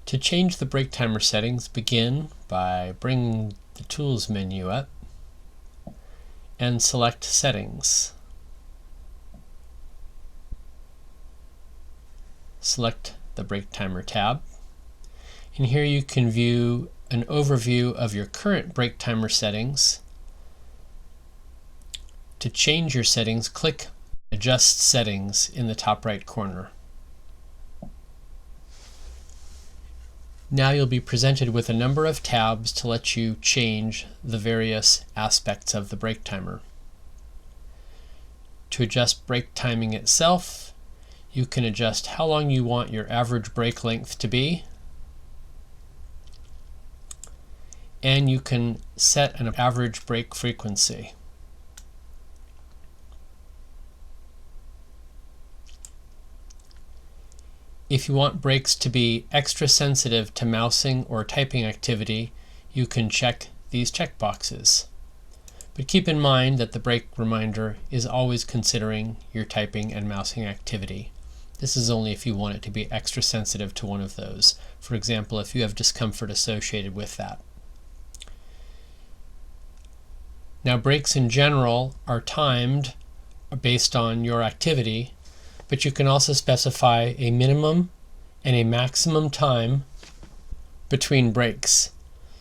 To change the BreakTimer settings, begin by bringing the Tools menu up and select Settings. Select the BreakTimer tab, and here you can view an overview of your current BreakTimer settings. To change your settings, click Adjust Settings in the top right corner. Now you'll be presented with a number of tabs to let you change the various aspects of the BreakTimer. To adjust break timing itself, you can adjust how long you want your average break length to be, and you can set an average break frequency. If you want breaks to be extra sensitive to mousing or typing activity, you can check these checkboxes. But keep in mind that the break reminder is always considering your typing and mousing activity. This is only if you want it to be extra sensitive to one of those. For example, if you have discomfort associated with that. Now, breaks in general are timed based on your activity, but you can also specify a minimum and a maximum time between breaks.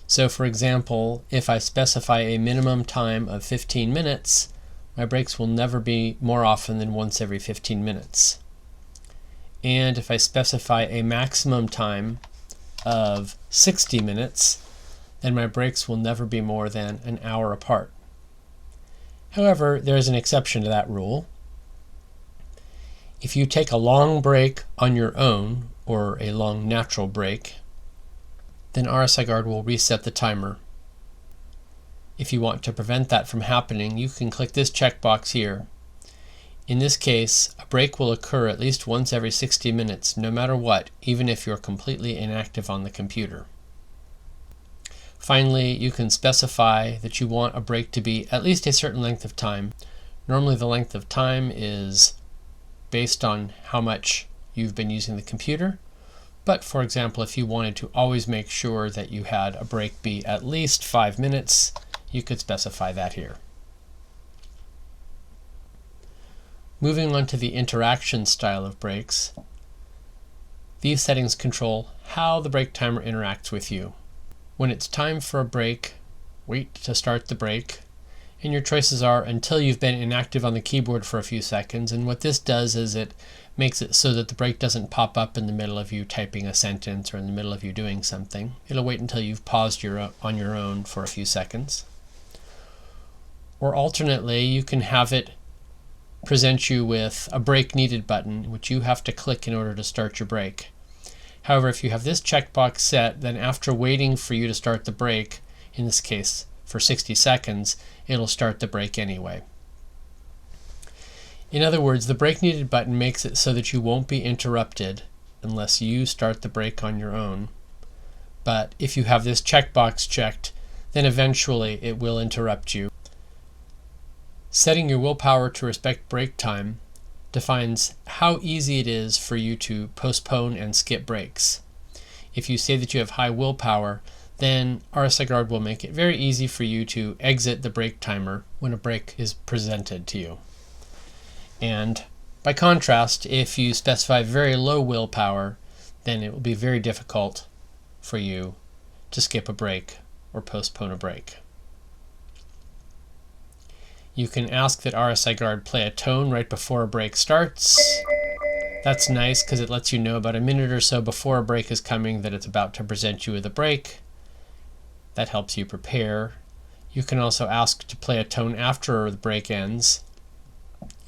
So for example, if I specify a minimum time of 15 minutes, my breaks will never be more often than once every 15 minutes. And if I specify a maximum time of 60 minutes, then my breaks will never be more than an hour apart. However, there is an exception to that rule. If you take a long break on your own, or a long natural break, then RSIGuard will reset the timer. If you want to prevent that from happening, you can click this checkbox here. In this case, a break will occur at least once every 60 minutes, no matter what, even if you're completely inactive on the computer. Finally, you can specify that you want a break to be at least a certain length of time. Normally the length of time is based on how much you've been using the computer, but for example, if you wanted to always make sure that you had a break be at least 5 minutes, you could specify that here. Moving on to the interaction style of breaks, these settings control how the BreakTimer interacts with you. When it's time for a break, wait to start the break, and your choices are until you've been inactive on the keyboard for a few seconds, and what this does is it makes it so that the break doesn't pop up in the middle of you typing a sentence or in the middle of you doing something. It'll wait until you've paused on your own for a few seconds. Or alternately, you can have it present you with a break needed button, which you have to click in order to start your break. However, if you have this checkbox set, then after waiting for you to start the break, in this case for 60 seconds, it'll start the break anyway. In other words, the break needed button makes it so that you won't be interrupted unless you start the break on your own. But if you have this checkbox checked, then eventually it will interrupt you. Setting your willpower to respect break time defines how easy it is for you to postpone and skip breaks. If you say that you have high willpower, then RSIGuard will make it very easy for you to exit the BreakTimer when a break is presented to you. And by contrast, if you specify very low willpower, then it will be very difficult for you to skip a break or postpone a break. You can ask that RSIGuard play a tone right before a break starts. That's nice because it lets you know about a minute or so before a break is coming that it's about to present you with a break. That helps you prepare. You can also ask to play a tone after the break ends.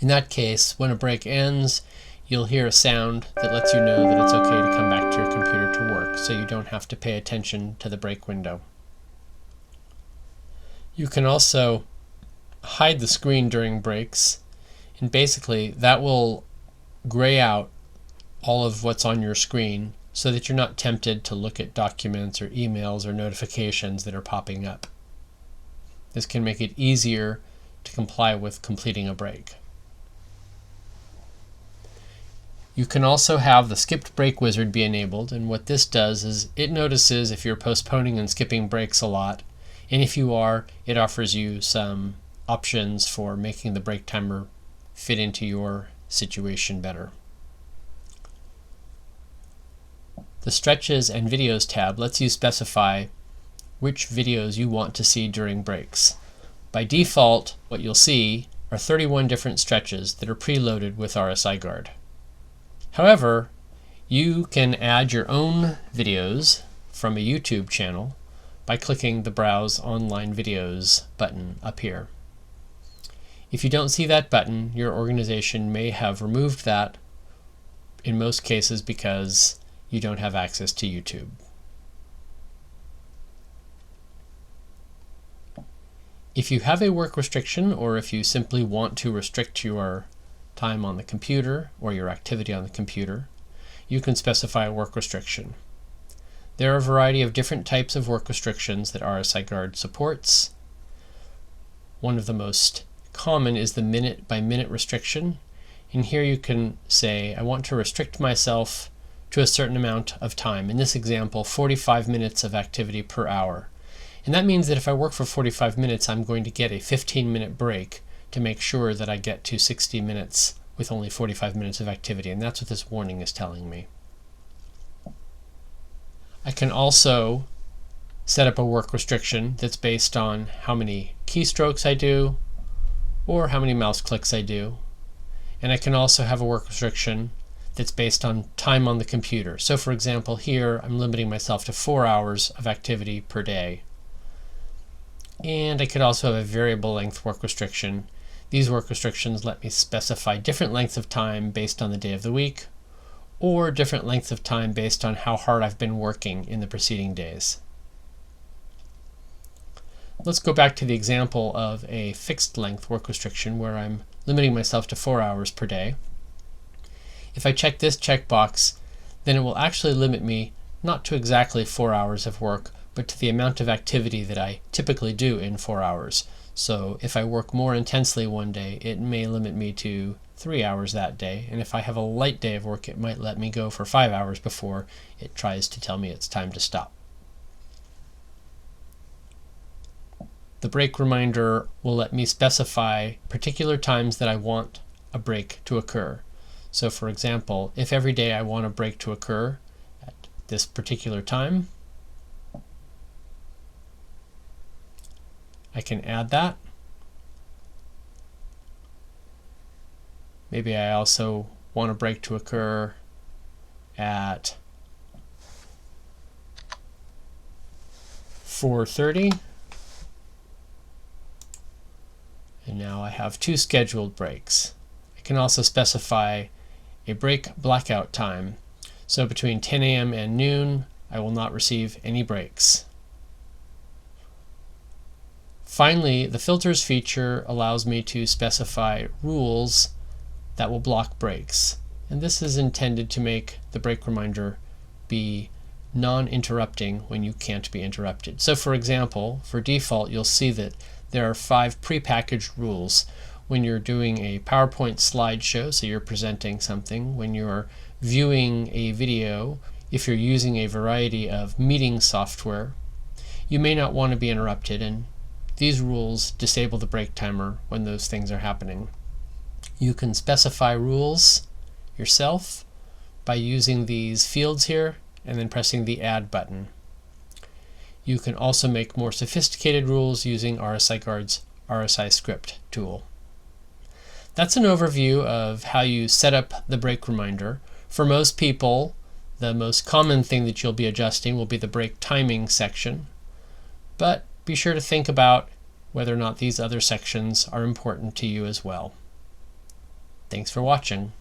In that case, when a break ends, you'll hear a sound that lets you know that it's okay to come back to your computer to work, so you don't have to pay attention to the break window. You can also hide the screen during breaks, and basically that will gray out all of what's on your screen so that you're not tempted to look at documents or emails or notifications that are popping up. This can make it easier to comply with completing a break. You can also have the skipped break wizard be enabled, and what this does is it notices if you're postponing and skipping breaks a lot, and if you are, it offers you some options for making the break timer fit into your situation better. The Stretches and Videos tab lets you specify which videos you want to see during breaks. By default, what you'll see are 31 different stretches that are preloaded with RSIGuard. However, you can add your own videos from a YouTube channel by clicking the Browse Online Videos button up here. If you don't see that button, your organization may have removed that, in most cases because you don't have access to YouTube. If you have a work restriction, or if you simply want to restrict your time on the computer or your activity on the computer, you can specify a work restriction. There are a variety of different types of work restrictions that RSIGuard supports. One of the most common is the minute-by-minute restriction, and here you can say, I want to restrict myself to a certain amount of time. In this example, 45 minutes of activity per hour. And that means that if I work for 45 minutes, I'm going to get a 15-minute break to make sure that I get to 60 minutes with only 45 minutes of activity, and that's what this warning is telling me. I can also set up a work restriction that's based on how many keystrokes I do or how many mouse clicks I do. And I can also have a work restriction that's based on time on the computer. So for example, here I'm limiting myself to 4 hours of activity per day. And I could also have a variable length work restriction. These work restrictions let me specify different lengths of time based on the day of the week, or different lengths of time based on how hard I've been working in the preceding days. Let's go back to the example of a fixed length work restriction where I'm limiting myself to 4 hours per day. If I check this checkbox, then it will actually limit me not to exactly 4 hours of work, but to the amount of activity that I typically do in 4 hours. So if I work more intensely one day, it may limit me to 3 hours that day, and if I have a light day of work, it might let me go for 5 hours before it tries to tell me it's time to stop. The break reminder will let me specify particular times that I want a break to occur. So for example, if every day I want a break to occur at this particular time, I can add that. Maybe I also want a break to occur at 4:30. And now I have 2 scheduled breaks. I can also specify a break blackout time. So between 10 a.m. and noon, I will not receive any breaks. Finally, the filters feature allows me to specify rules that will block breaks. And this is intended to make the break reminder be non-interrupting when you can't be interrupted. So for example, for default, you'll see that there are 5 prepackaged rules. When you're doing a PowerPoint slideshow, so you're presenting something, when you're viewing a video, if you're using a variety of meeting software, you may not want to be interrupted, and these rules disable the break timer when those things are happening. You can specify rules yourself by using these fields here and then pressing the Add button. You can also make more sophisticated rules using RSIGuard's RSIScript tool. That's an overview of how you set up the break reminder. For most people, the most common thing that you'll be adjusting will be the break timing section, but be sure to think about whether or not these other sections are important to you as well. Thanks for watching.